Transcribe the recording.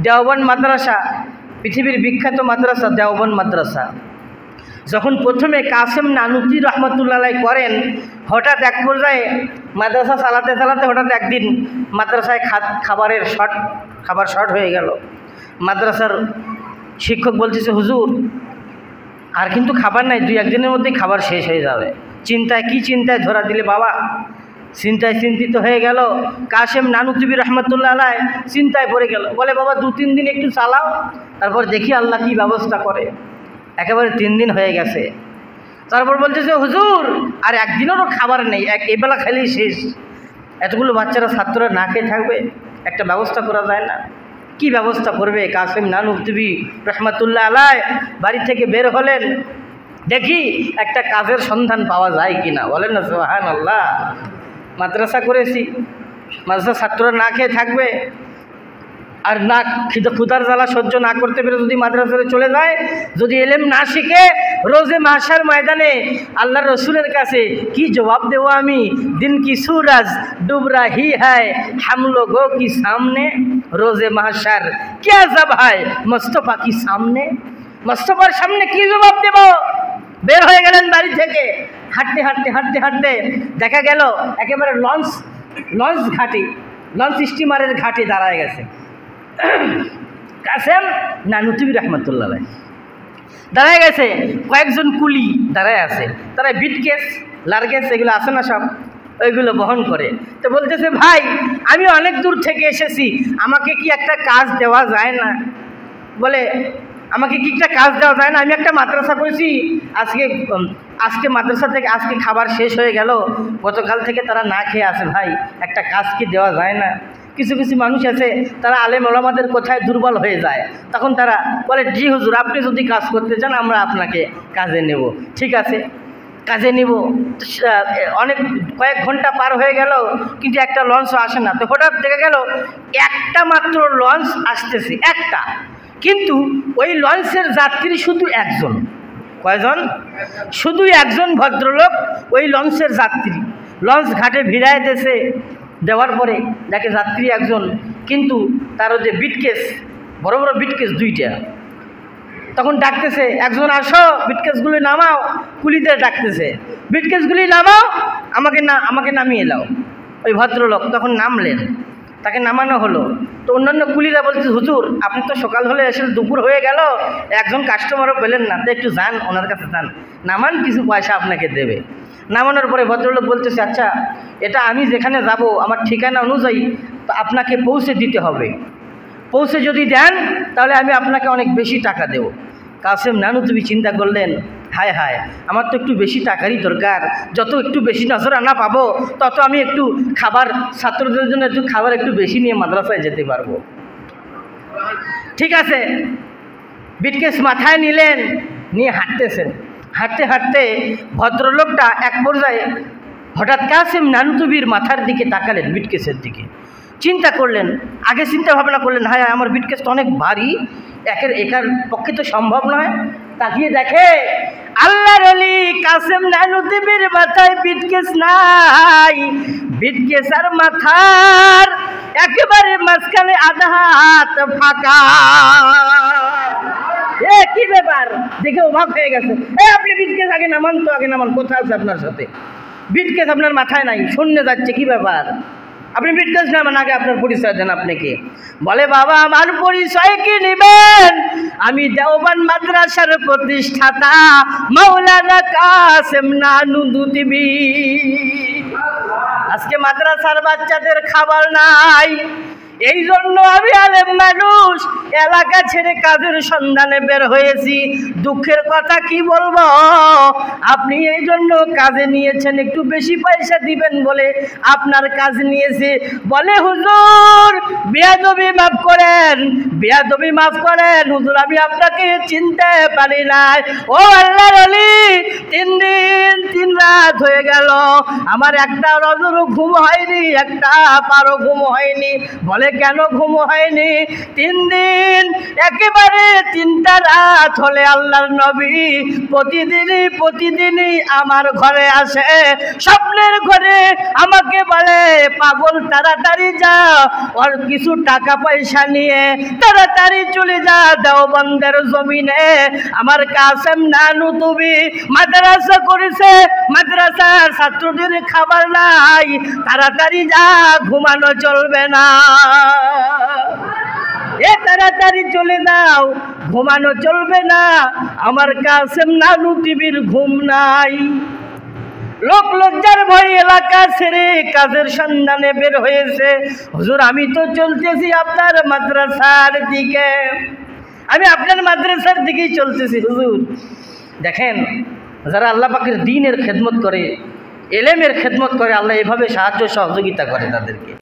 দেওবন্দ মাদ্রাসা, পৃথিবীর বিখ্যাত মাদ্রাসা দেওবন্দ মাদ্রাসা। যখন প্রথমে কাসেম নানুতুবি রহমতুল্লাহ আলাইহি করেন, হঠাৎ এক পর্যায়ে মাদ্রাসা চালাতে চালাতে হঠাৎ একদিন মাদ্রাসায় খাবার শর্ট হয়ে গেল। মাদ্রাসার শিক্ষক বলতেছে, হুজুর আর কিন্তু খাবার নাই, 2-1 দিনের মধ্যেই খাবার শেষ হয়ে যাবে। চিন্তায় ধরা দিলে বাবা, চিন্তিত হয়ে গেল। কাসেম নানুতুবি রহমতুল্লাহ আলাইহি চিন্তায় পড়ে গেল, বলে বাবা 2-3 দিন একটু চালাও, তারপর দেখি আল্লাহ কি ব্যবস্থা করে। একেবারে 3 দিন হয়ে গেছে। তারপর বলতেছে, হুজুর আর একদিনেরও খাবার নেই, এবেলা খেলেই শেষ। এতগুলো বাচ্চারা ছাত্ররা না খেয়ে থাকবে, একটা ব্যবস্থা করা যায় না? কি ব্যবস্থা করবে? কাসেম নানুতুবি রহমতুল্লাহ আলাইহি বাড়ি থেকে বের হলেন, দেখি একটা কাজের সন্ধান পাওয়া যায় কিনা। বলেন না সুবহানাল্লাহ। মাদ্রাসা করেছি, মাদ্রাসা ছাত্ররা না খেয়ে থাকবে, আর না ক্ষুধার জ্বালা সহ্য না করতে পেরে যদি মাদ্রাসাতে চলে যায়, যদি এলেম না শিখে, রোজে মাহশার ময়দানে আল্লাহর রসুলের কাছে কি জবাব দেব আমি? দিন কি सूरज डूब रही है हम लोगों की सामने, রোজে মাহশার क्या जब है মুস্তাফা কি সামনে। মুস্তাফার সামনে কি জবাব দেব? বের হয়ে গেলেন বাড়ি থেকে, হাঁটতে দেখা গেল একেবারে লঞ্চ ঘাটি, লঞ্চ স্টিমারের ঘাটে দাঁড়ায় গেছে কাসেম নানুতুবি রহমতুল্লাহ আলাইহি। দাঁড়ায় গেছে কয়েকজন কুলি দাঁড়ায় আছে, তারা বিটকেস লার্গেস এগুলো আছে না সব, ওইগুলো বহন করে। তো বলতেছে, ভাই আমি অনেক দূর থেকে এসেছি, আমাকে কি একটা কাজ দেওয়া যায় না? বলে, আমাকে কি একটা কাজ দেওয়া যায় না? আমি একটা মাদ্রাসা করেছি, আজকে মাদ্রাসা থেকে আজকে খাবার শেষ হয়ে গেল, গতকাল থেকে তারা না খেয়ে আছে, ভাই একটা কাজ কি দেওয়া যায় না? কিছু মানুষ আছে তারা আলেম ওলামাদের কথায় দুর্বল হয়ে যায়, তখন তারা বলে, জি হুজুর আপনি যদি কাজ করতে চান আমরা আপনাকে কাজে নেব। ঠিক আছে, কাজে নিব। কয়েক ঘন্টা পার হয়ে গেল, কিন্তু একটা লঞ্চও আসে না। তো হঠাৎ দেখা গেল একটা মাত্র লঞ্চ আসতেছে, একটা, কিন্তু ওই লঞ্চের যাত্রী শুধু একজন। কয়জন? শুধু একজন ভদ্রলোক ওই লঞ্চের যাত্রী। লঞ্চ ঘাটে ভিড়ায় দেওয়ার পরে দেখে যাত্রী একজন, কিন্তু তারও যে বিটকেস, বড় বিটকেস 2টা। তখন ডাকতেছে, একজন আসো, বিটকেসগুলি নামাও। কুলিদের ডাকতেছে, বিটকেসগুলি নামাও, আমাকে নামিয়ে দাও। ওই ভদ্রলোক তখন নামলেন, তাকে নামানো হলো। তো অন্যান্য কুলিরা বলছে, হুজুর আপনি তো সকাল হলে এসে দুপুর হয়ে গেল, একজন কাস্টমারও পেলেন না, তো একটু যান, ওনার কাছে যান, নামান, কিছু পয়সা আপনাকে দেবে। নামানোর পরে ভদ্রলোক বলতেছে, আচ্ছা এটা আমি যেখানে যাব আমার ঠিকানা অনুযায়ী তো আপনাকে পৌঁছে দিতে হবে, পৌঁছে যদি দেন তাহলে আমি আপনাকে অনেক বেশি টাকা দেব। কাসেম নানুতুবি চিন্তা করলেন, হায় আমার তো একটু বেশি টাকারই দরকার, যত একটু বেশি নজরানা পাবো তত আমি একটু খাবার, ছাত্রদের জন্য একটু খাবার একটু বেশি নিয়ে মাদ্রাসায় যেতে পারবো। ঠিক আছে, বিটকেস মাথায় নিলেন, নিয়ে হাঁটতেছেন। হাঁটতে ভদ্রলোকটা এক পর্যায়ে হঠাৎ কাসেম নানুতুবির মাথার দিকে তাকালেন, বিটকেসের দিকে। চিন্তা করলেন, আগে চিন্তা ভাবনা করলেন, হায় আমার বিটকেসটা অনেক ভারী, একার পক্ষে তো সম্ভব নয়। তাকিয়ে দেখে আল্লাহর ওলি কাসেম নানুতুবির মাথায় বিটকেস নাই, বিটকেস আর মাথার একেবারে মাঝখানে আধা হাত ফাঁকা। কি ব্যাপার দেখে অবাক হয়ে গেছে। আপনি বিটকেস আগে নামান তো, আগে নামান, কোথায় আছে আপনার সাথে? বিটকেস আপনার মাথায় নাই, শূন্য যাচ্ছে, কি ব্যাপার? আপনি বিটকেস নামান, আগে আপনার পরিচয় দেন। আপনাকে বলে, বাবা আমার পরিচয় কি নেবেন? আমি দেওবন্দ মাদ্রাসার প্রতিষ্ঠাতা মাওলানা কাসেম নানুতুবি। আজকে মাদ্রাসার বাচ্চাদের খাবার নাই, এই জন্য আমি আলেম মানুষ এলাকা ছেড়ে কাজের সন্ধানে বের হয়েছি। দুঃখের কথা কি বলবো, আপনি এই জন্য কাজে নিয়েছেন, একটু বেশি পয়সা দিবেন বলে আপনার কাজ নিয়েছে। বলে, হুজুর বেয়াদবি মাফ করেন, বেয়াদবি মাফ করেন হুজুর, আমি আপনাকে চিনতে পারি নাই। ও আল্লাহর ওলি, 3 দিন 3 রাত হয়ে গেল, আমার একটা রজরও ঘুম হয়নি, একটা পারও ঘুম হয়নি। বলে, বলে কেন ঘুম হয়নি? 3 দিন একেবারে 3টা রাত হলে আল্লাহর নবী প্রতিদিনই আমার ঘরে আসে। স্বপ্নের ঘরে আমাকে বলে, পাগল তাড়াতাড়ি যা, আর কিছু টাকা পয়সা নিয়ে তাড়াতাড়ি চলে যা দেওবন্দের জমিনে। আমার কাসেম নানুতুবি মাদ্রাসা করেছে, মাদ্রাসার ছাত্রদের খাবার নাই, তাড়াতাড়ি যা, ঘুমানো চলবে না। তাড়াতাড়ি চলে যাও, ঘুমানো চলবে না। আমার কাসেম নানুতুবির ঘুম নাই। লোক লজ্জার ভয় এলাকা ছেড়ে কাজের সন্ধানে বের হয়েছে। হুজুর আমি তো চলতেছি আপনার মাদ্রাসার দিকে, আমি আপনার মাদ্রাসার দিকেই চলতেছি হুজুর। দেখেন, যারা আল্লাহ পাকের দ্বীনের খেদমত করে, এলেমের খেদমত করে, আল্লাহ এভাবে সাহায্য সহযোগিতা করে তাদেরকে।